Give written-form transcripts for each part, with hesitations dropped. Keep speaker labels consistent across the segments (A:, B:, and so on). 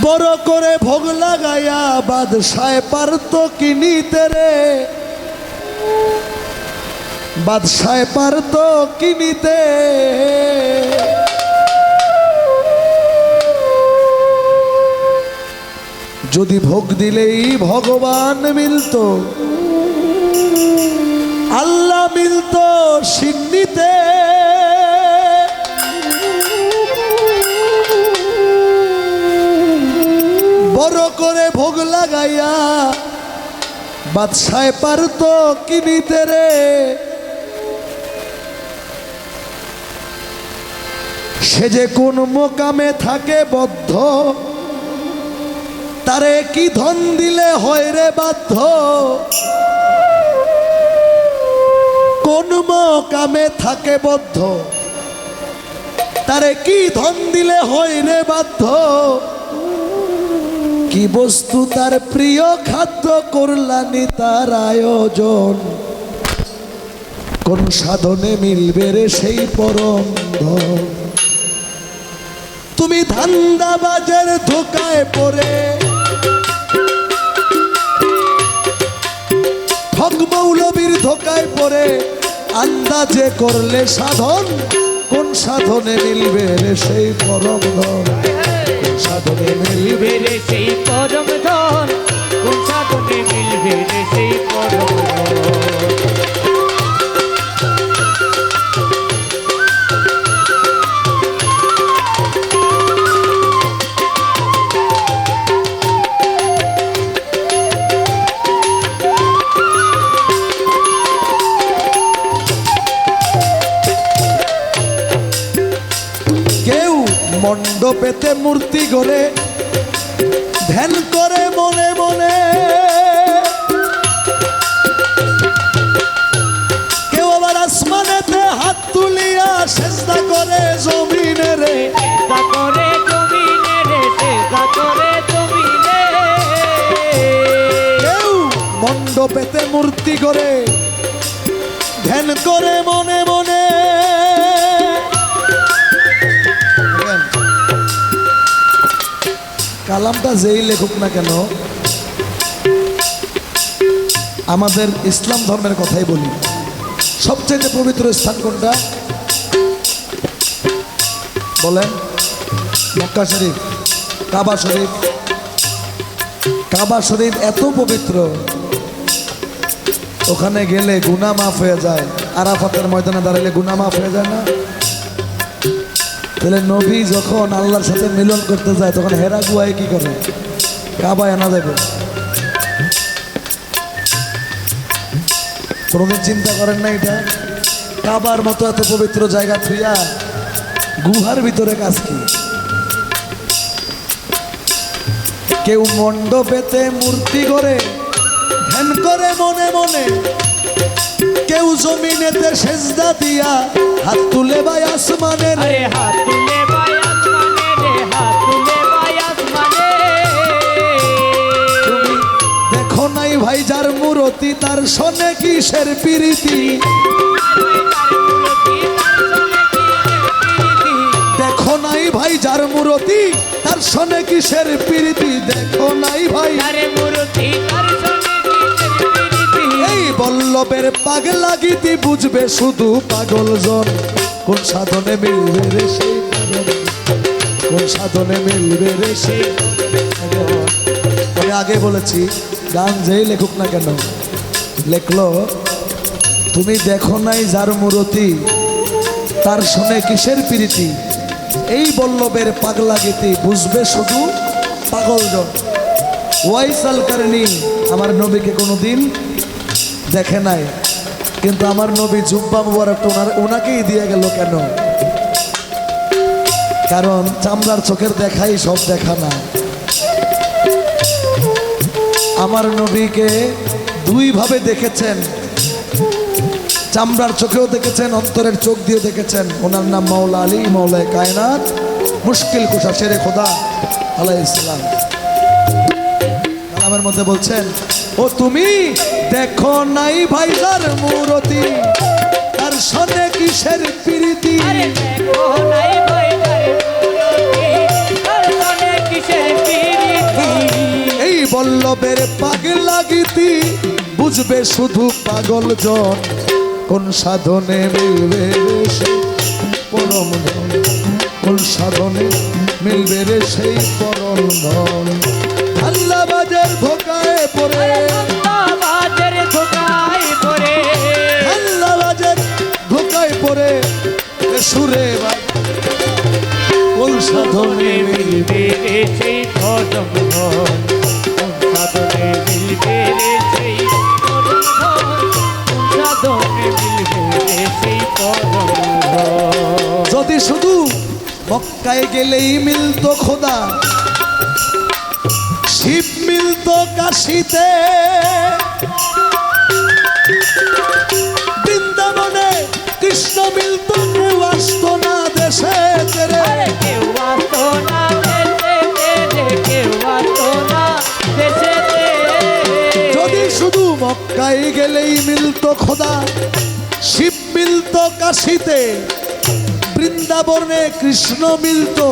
A: বড় করে ভোগ লাগাইয়া বাদশায় পারত কি নিতে রে, বাদশায় পারত কি নিতে। যদি ভোগ দিলেই ভগবান মিলত, আল্লাহ মিলত সিন্নিতে। বড় করে ভোগ লাগাইয়া বাদশায় পারত কি নিতে রে। সে যে কোন মোকামে থাকে বদ্ধ, তারে কি ধন দিলে হয় রে বাধ্য। কোন মোকামে থাকে বদ্ধ, তারে কি ধন দিলে হয় রে বাধ্য। কি বস্তু তার প্রিয় খাদ্য করলানি তার আয়োজন, কোন সাধনে মিলবে রে সেই পরম ধন। তুমি ধান্দাবাজের ধোকায় পড়ে, ঠক মৌলবীর ধোকায় পড়ে আন্দাজে করলে সাধন, কোন সাধনে মিলবে রে সেই পরম ধন। কোন সাধনে মিলবে রে
B: সেই পরম ধন, কোন সাধনে মিলবে রে সেই পরম ধন।
A: মণ্ডপেতে মূর্তি গড়ে ধ্যান করে মনে মনে, কেউ আবার আসমানেতে হাত তুলিয়া সেজদা করে জমিনে রে,
B: সেজদা করে জমিনে রে, সেজদা করে জমিনে।
A: কেউ মণ্ডপেতে মূর্তি গড়ে ধ্যান করে মনে মনে। কালামটা যেই লেখক না কেন, আমাদের ইসলাম ধর্মের কথাই বলি। সবচেয়ে পবিত্র স্থান কোনটা বলেন? মক্কা শরীফ, কাবা শরীফ। কাবা শরীফ এত পবিত্র, ওখানে গেলে গুনাহ মাফ হয়ে যায়। আরাফাতের ময়দানে দাঁড়াইলে গুনাহ মাফ হয়ে যায় না? তাহলে নবী যখন আল্লাহর সাথে মিলন করতে যায় তখন হেরা গুহায় কি করে? কাবায় আনা যাবে। কোনদিন চিন্তা করেন না এটা? কাবার মতো এত পবিত্র জায়গা থুইয়া গুহার ভিতরে কাজ কি? কেউ মণ্ডপেতে মূর্তি করে ধ্যান করে মনে মনে, কেউ জমিনেতে সেজদা দিয়া হাত তুলে ভাই আসমানে রে,
B: হাত তুলে ভাই আসমানে রে, হাত তুলে ভাই আসমানে।
A: তুমি দেখো নাই ভাই যার মূরতি, তার সনে কিসের প্রীতি। দেখো নাই ভাই যার মূরতি, তার সনে কিসের প্রীতি। দেখো নাই ভাই
B: মূরতি, তার সনে কিসের প্রীতি।
A: এই বল্লভের পাগলা গীতি বুঝবে শুধু পাগল জন, কোন সাধনে মিলবে রে সেই পাগল, কোন সাধনে মিলবে রে সেই। আমি আগে বলেছি গান যেই লেখুক না কেন লেখলো, তুমি দেখো নাই যার মূরতি, তার শোনে কিসের প্রীতি। এই বল্লভের পাগলা গীতি বুঝবে শুধু পাগল জন। ওয়াইস আল কারনি আমার নবীকে কোনোদিন দেখে নাই, কিন্তু আমার নবী জুব্বা মুবারকটা ওনাকেই দিয়ে গেল কেন? কারণ চামড়ার চোখের দেখাই সব দেখা না। আমার নবীকে দুই ভাবে দেখেছেন, চামড়ার চোখেও দেখেছেন, অন্তরের চোখ দিয়ে দেখেছেন। ওনার নাম মাওলা আলী, মাওলায়ে কায়নাত, মুশকিল কুশা শেরে খোদা আলাইহিস সালাম। কালামের মধ্যে বলছেন, ও তুমি দেখো নাই ভাই যার মূরতি, তার সনে কিসের প্রীতি।
B: দেখো নাই ভাই যার মূরতি, তার সনে কিসের প্রীতি।
A: গীতি বুঝবে শুধু পাগল জন, কোন সাধনে মিলবে রে সেই পরম ধন, কোন সাধনে মিলবে রে সেই পরম ধন। আল্লাহ বাজের ধোকায় পড়ে,
B: বাজের ধোকায় পড়ে,
A: আল্লাহ বাজের ধোকায় পড়ে সুরে বাজ, কোন সাধনে মিলবে
B: মিলবে রে সেই পরম ধন, কোন সাধনে মিলবে রে সেই পরম ধন, কোন সাধনে মিলবে রে সেই পরম ধন।
A: যদি শুধু মক্কায় গেলেই মিলতো খোদা, শিব মিলতো কাশিতে, বৃন্দাবনে কৃষ্ণ মিলতো, কেউ আসতো না দেশে তেরে।
B: কেউ আসতো না দেশে তেরে, কেউ আসতো না দেশে তেরে।
A: যদি শুধু মক্কায় গেলেই মিলতো খোদা, শিব মিলতো কাশিতে, বৃন্দাবনে কৃষ্ণ মিলতো,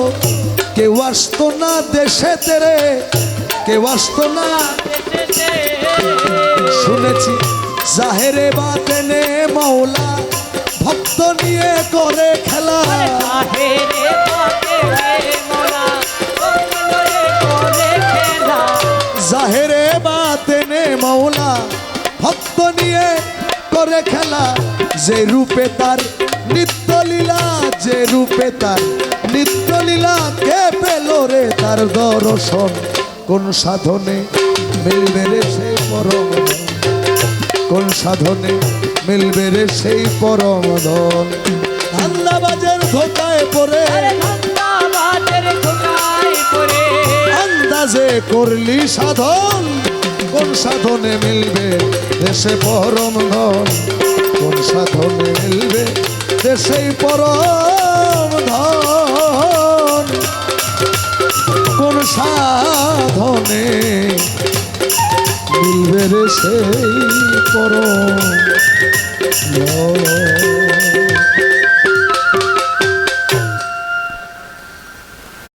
A: কেউ আসতো না দেশে তেরে, কেউ আসতো না। শুনেছি জাহেরে বাতেনে মৌলা ভক্ত নিয়ে করে খেলা,
B: বাহেরে বাতেনে মোরা বন্ধরে করে খেলা।
A: জাহেরে বাতেনে মৌলা ভক্ত নিয়ে করে খেলা, যে রূপে তার নিত্য লীলা, যে রূপে তার নিত্য লীলা, কে পেল রে তার দর্শন, কোন সাধনে মিলবে রে সেই পরম ধন, কোন সাধনে মিলবে রে সেই পরম ধন। আন্দাবাজের ধোকায় পড়ে,
B: বাজের ধোকায় পড়ে,
A: আন্দাজে করলি সাধন, কোন সাধনে মিলবে দেশে পরম ধন, কোন সাধনে মিলবে দেশে পরম ধন, কোন সাধনে মিলবে রে সেই পরম ধন।